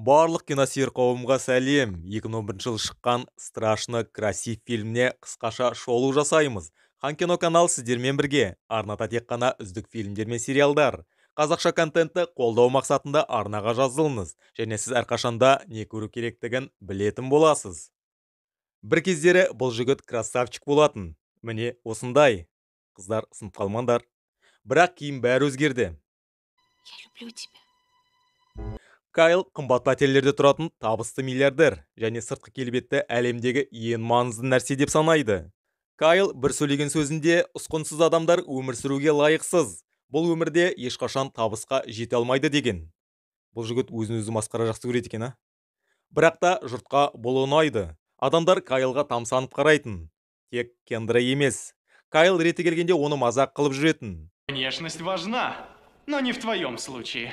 Барлық киносүйер қауымға сәлем. 2011 жылы шыққан «Страшно красив» фильміне қысқаша шолу жасаймыз. Хан кино канал сіздермен бірге. Арнада тек қана үздік фильмдер мен сериалдар. Қазақша контентті қолдау мақсатында арнаға жазылыңыз, және сіз әрқашанда не көру керектігін білетін боласыз. Бір кездері бұл жігіт красавчик болатын. Міне осындай. Қыздар, сынып қалмаңдар. Бірақ кейін бәрі өзгерді. Я люблю тебя. Кайл қымбат пәтерлерде тұратын табысты миллиардер және сыртқы келбетті әлемдегі ең маңызды нәрсе деп санайды. Кайл бір сөйлеген сөзінде ұсқынсыз адамдар өмір сүруге лайықсыз. Бұл өмірде ешқашан табысқа жете алмайды деген. Бұл жігіт өзін-өзі масқара жақсы көреді екен, а? Бірақ та жұртқа бұл ұнайды. Адамдар Кайлға тамсанып қарайтын. Тек Кендра емес. Кайл реті келгенде оны мазақ қылып жүретін. Внешность важна, но не в твоем случае.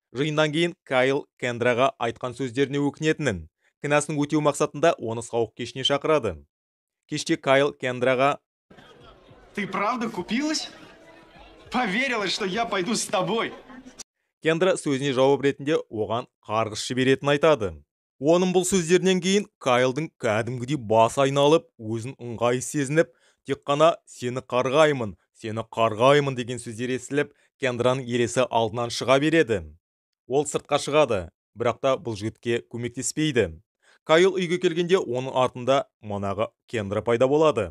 Жиыннан кейін Кайл Кендраға айтқан сөздеріне өкінетінін, кінәсін өтеу мақсатында оны сауық кешіне шақырады. Кеште Кайл Кендраға: Ты правда купилась? Поверила, что я пойду с тобой. Кендра сөзіне жауап ретінде оған қарғыс жіберетінін айтады. Оның бұл сөздерінен кейін Кайлдың кәдімгідей басы айналып, өзін ыңғайсыз сезініп, тек қана сені қарғаймын деген сөздер естіліп, Кендраның елесі алдынан шыға береді. Ол сыртқа шығады, бірақ та бұл жігітке көмектеспейді. Кайл үйге келгенде оның артында манағы Кендра пайда болады.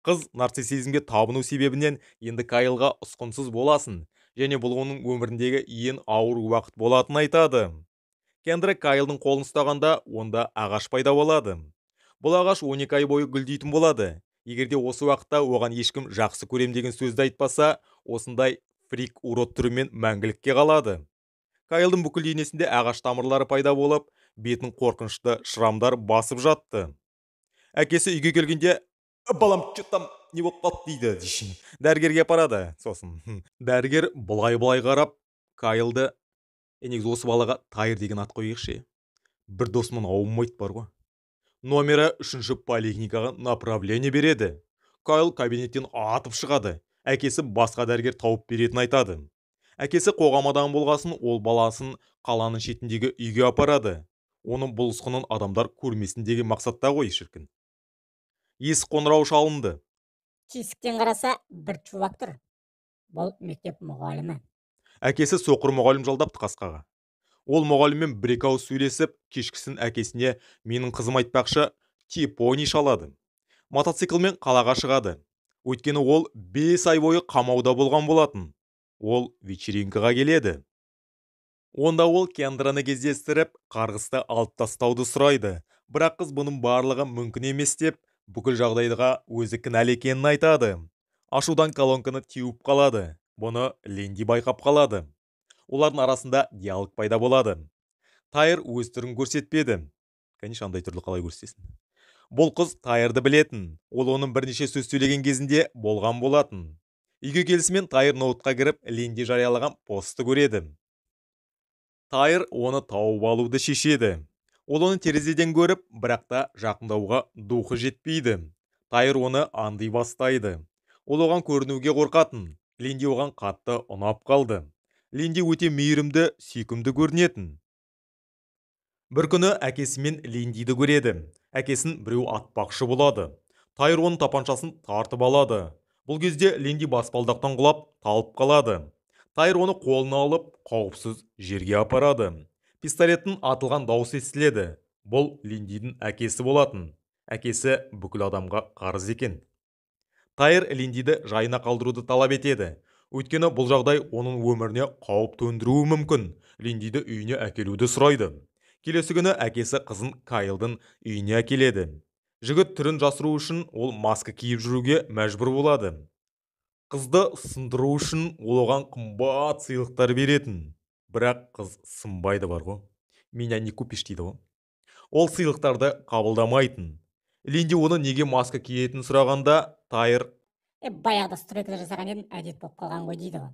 Қыз нарциссизмге табыну себебінен енді Кайлға ұсқынсыз боласын, және бұл оның өміріндегі ең ауыр уақыт болатынын айтады. Кендра Кайлдың қолын ұстағанда онда ағаш пайда болады. Бұл ағаш 12 ай бойы гүлдейтін болады. Егерде осы уақытта оған ешкім жақсы көрем деген сөзді айтпаса, осындай фрик урод түрімен мәңгілікке қалады. Кайлдың бүкіл денесінде ағаш тамырлары пайда болып, бетін қорқынышты шырамдар басып жатты. Әкесі үйге келгенде: балам, что-то не болып қалды дейді. Дәрігерге апарады. Сосын дәрігер былай қарап Кайлды: негізі осы балаға Тайыр деген ат қойайықшы. Бір досымнан аумайды бар ғой. Номері 3-ші поликлиникаға направление береді. Кайл кабинеттен атып шығады. Әкесі басқа дәрігер тауып беретін айтады. Әкесі қоғам адамы болғасын, ол баласын қаланың шетіндегі үйге апарады. Оның бұл ұсқынын адамдар көрмесін деген мақсатта ғой, шіркін. Есік қоңырауы шалынды. Тесіктен қараса, бір чувак тұр. Бұл мектеп мұғалімі. Әкесі соқыр мұғалім жалдапты қасқаға. Ол мұғаліммен бір-екі ауыз сөйлесіп, кешкісін әкесіне менің қызым айтпақшы типони шалады. Мотоциклмен қалаға шығады. Өйткені ол 5 ай бойы қамауда болған болатын. Ол вечеринкаға келеді. Онда ол Кендраны кездестіріп, қарғысты алып тастауды сұрайды. Бірақ қыз бұның барлығы мүмкін емес деп, бүкіл жағдайға өзі кінәлі екенін айтады. Ашудан колонканы теуіп қалады. Бұны Ленди байқап қалады. Олардың арасында диалог пайда болады. Тайыр өз түрін көрсетпеді. Конечно, андай түрлі қалай көрсетесің. Бұл қыз Тайырды білетін. Ол оның бірнеше сөз сөйлеген кезінде болған болатын. Үйге келісімен Тайыр ноутқа кіріп, Ленди жариялаған постты көреді. Тайыр оны тауып алуды шешеді. Ол оны терезеден көріп, бірақ та жақындауға духы жетпейді. Тайыр оны аңди бастайды. Ол оған көрінуге қорқатын. Ленди оған қатты ұнап қалды. Ленди өте мейірімді, сүйкімді көрінетін. Бір күні әкесімен Лендиді көреді. Әкесін біреу атпақшы болады. Тайыр оның тапаншасын тартып алады. Бұл кезде Ленди баспалдақтан құлап, талып қалады. Тайыр оны қолына алып, қауіпсіз жерге апарады. Пистолеттің атылған дауыс естіледі. Бұл Лендидің әкесі болатын. Әкесі бүкіл адамға қарыз екен. Тайыр Лендиді жайына қалдыруды талап етеді. Өйткені бұл жағдай оның өміріне қауіп төндіруі мүмкін. Лендиді үйіне әкелуді сұрайды. Келесі күні әкесі қызын Кайлдың үйіне әкеледі. Жігіт түрін жасыру үшін ол маска киіп жүруге мәжбүр болады. Қызды сындыру үшін ол оған қымбат сыйлықтар беретін. Бірақ қыз сынбайды бар ғой. Меня не купишь дейді ғой. Ол сыйлықтарды қабылдамайтын. Ленди оны неге маска киетінін сұрағанда, Тайыр: Баяғыда стройкада жасаған едім, әдет болып қалған ғой дейді ғой.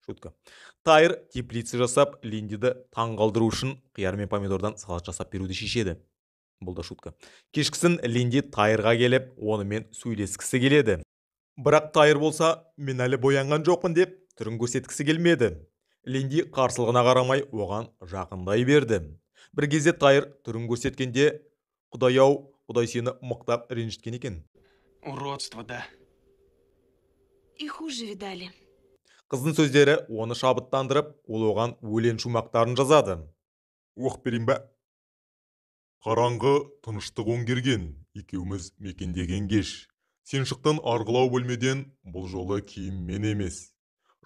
Шутка. Тайыр теплица жасап, Лендиді таңғалдыру үшін қияр мен помидордан салат жасап беруді шешеді. Бұл да шутка. Кешкісін Ленди Тайырға келіп, онымен сөйлескісі келеді. Бірақ Тайыр болса, мен әлі боянған жоқпын деп, түрін көрсеткісі келмеді. Линди қарсылығына қарамай оған жақындай берді. Бір кезде Тайыр түрін көрсеткенде, құдай-ау, құдай сені мықтап ренжіткен екен. Уродство, да. И хуже видали. Қыздың сөздері оны шабыттандырып, ол оған өлең шумақтарын жазады. Оқ берейін бә. Қараңғы тыныштық өңгерген, екеуміз мекендеген кеш. Сен шықтың арғылау бөлмеден, бұл жолы киіммен емес.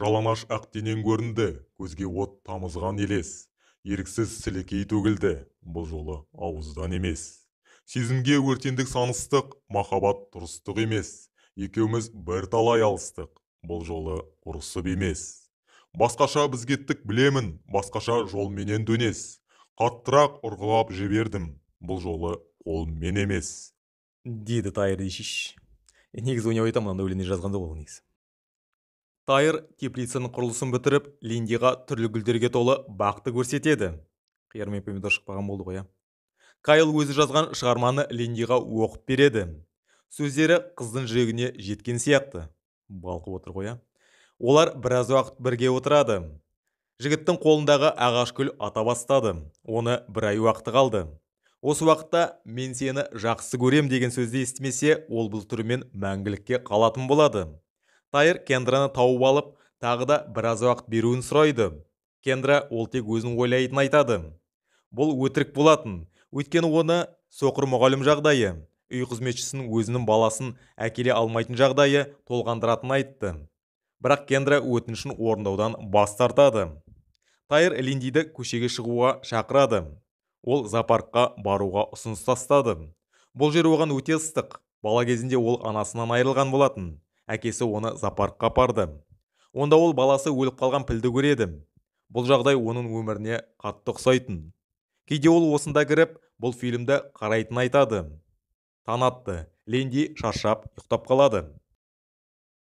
Жалаңаш ақ денең көрінді, көзге от тамызған елес. Еріксіз сілекей төгілді, бұл жолы ауыздан емес. Сезімге өртендік саныстық, махаббат тұрыстық емес. Екеуміз бір талай алыстық, бұл жолы ұрысып емес. Басқаша біз кеттік білемін, басқаша жолменен дөнес. Қаттырақ ұрғылап жібердім, бұл жолы қолмен емес. Деді Тайыр Ишиш. Негізі ойнап айтам, мынандай өлеңді жазғанда ол негізі. Тайыр теплицаның құрылысын бітіріп, Линдиға түрлі гүлдерге толы бақты көрсетеді. Қияр мен помидор шықпаған болды ғой. Кайл өзі жазған шығарманы Линдиға оқып береді. Сөздері қыздың жүрегіне жеткен сияқты. Балқып отыр ғой. Олар біраз уақыт бірге отырады. Жігіттің қолындағы ағаш гүл ата бастады. Оны бір ай уақыты қалды. Осы уақытта мен сені жақсы көрем деген сөзді естімесе, ол бұл түрімен мәңгілікке қалатын болады. Тайыр Кендраны тауып алып, тағы да біраз уақыт беруін сұрайды. Кендра ол тек өзінің ойлайтын айтады. Бұл өтірік болатын. Өйткені оны соқыр мұғалім жағдайы, үй қызметшісінің өзінің баласын әкеле алмайтын жағдайы толғандыратын айтты. Бірақ Кендра өтінішін орындаудан бас тартады. Тайыр Линдиді көшеге шығуға шақырады. Ол зоопаркқа баруға ұсыныс тастады. Бұл жер оған өте ыстық. Бала кезінде ол анасынан айырылған болатын. Әкесі оны зоопаркқа апарды. Онда ол баласы өліп қалған пілді көреді. Бұл жағдай оның өміріне қатты ұқсайтын. Кейде ол осында кіріп, бұл фильмді қарайтын айтады. Таң атты. Линди шаршап ұйықтап қалады.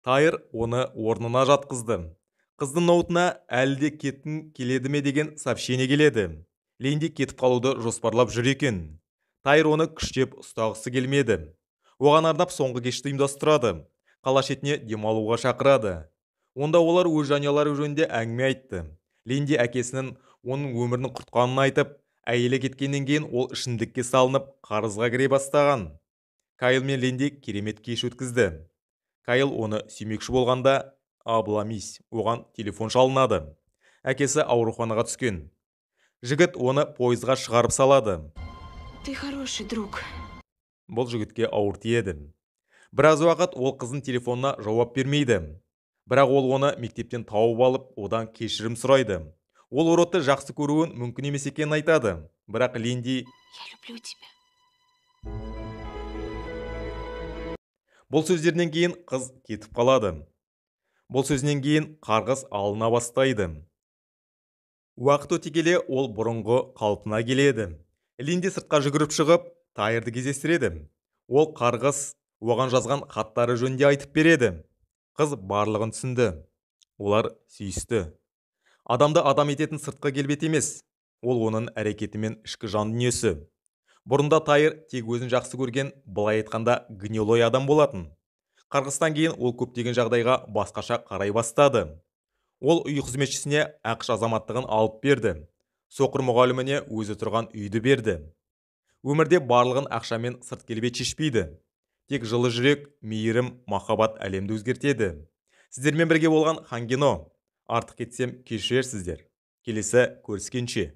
Тайыр оны орнына жатқызды. Қыздың ноутына әлі де кеткің келеді ме деген сообщение келеді. Линди кетіп қалуды жоспарлап жүр екен. Тайыр оны күштеп ұстағысы келмеді. Оған арнап соңғы кешті ұйымдастырады. Қала шетіне демалуға шақырады. Онда олар өз жанұялары жөнінде әңгіме айтты. Линди әкесінің оның өмірінің құртқанын айтып, әйелі кеткеннен кейін ол ішімдікке салынып, қарызға кіре бастаған. Кайл мен Линди керемет кеш өткізді. Кайл оны сүймекші болғанда, абыламис, оған телефон шалынады. Әкесі ауруханаға түскен. Жігіт оны пойызға шығарып салады. Ты хороший друг. Бұл жігітке ауыр тиеді. Біраз уақыт ол қыздың телефонына жауап бермейді. Бірақ ол оны мектептен тауып алып, одан кешірім сұрайды. Ол уродты жақсы көруін мүмкін емес екенін айтады. Бірақ Линди: Я люблю тебя. Бұл сөздерінен кейін қыз кетіп қалады. Бұл сөзінен кейін қарғыс алына бастайды. Уақыт өте келе ол бұрынғы қалпына келеді. Линди сыртқа жүгіріп шығып, Тайырды кездестіреді. Ол қарғыс оған жазған хаттары жөнінде айтып береді. Қыз барлығын түсінді. Олар сүйісті. Адамды адам ететін сыртқы келбет емес. Ол оның әрекеті мен ішкі жан дүниесі. Бұрында Тайыр тек өзін жақсы көрген, былай айтқанда гнилой адам болатын. Қарғыстан кейін ол көптеген жағдайға басқаша қарай бастады. Ол үй қызметшісіне ақш азаматтығын алып берді. Соқыр мұғаліміне өзі тұрған үйді берді. Өмірде барлығын ақшамен сырт келбет шешпейді. Тек жылы жүрек, мейірім, махаббат әлемді өзгертеді. Сіздермен бірге болған Хангино. Артық кетсем кешірерсіздер. Келесі көріскенше.